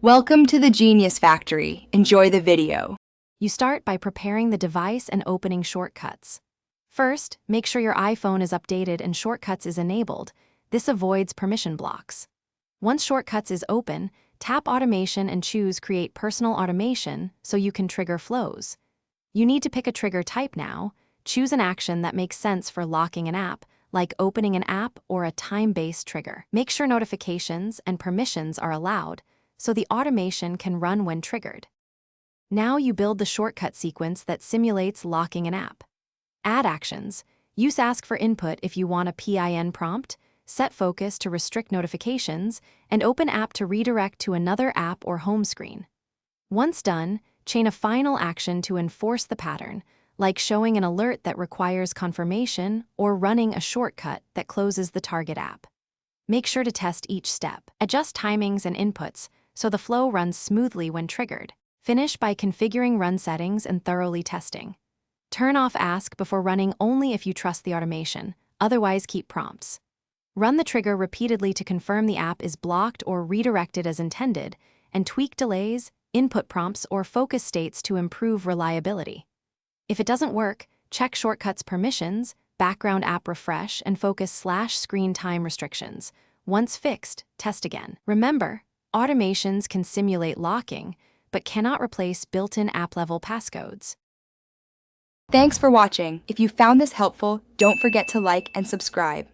Welcome to the Genius Factory. Enjoy the video. You start by preparing the device and opening shortcuts. First, make sure your iPhone is updated and Shortcuts is enabled. This avoids permission blocks. Once Shortcuts is open, tap Automation and choose Create Personal Automation so you can trigger flows. You need to pick a trigger type now. Choose an action that makes sense for locking an app, like opening an app or a time-based trigger. Make sure notifications and permissions are allowed, so the automation can run when triggered. Now you build the shortcut sequence that simulates locking an app. Add actions. Use Ask for input if you want a PIN prompt, set focus to restrict notifications, and open app to redirect to another app or home screen. Once done, chain a final action to enforce the pattern, like showing an alert that requires confirmation or running a shortcut that closes the target app. Make sure to test each step. Adjust timings and inputs so the flow runs smoothly when triggered. Finish by configuring run settings and thoroughly testing. Turn off Ask before running only if you trust the automation, otherwise keep prompts. Run the trigger repeatedly to confirm the app is blocked or redirected as intended, and tweak delays, input prompts, or focus states to improve reliability. If it doesn't work, check Shortcuts permissions, background app refresh, and focus /screen time restrictions. Once fixed, test again. Remember, automations can simulate locking, but cannot replace built-in app-level passcodes. Thanks for watching. If you found this helpful, don't forget to like and subscribe.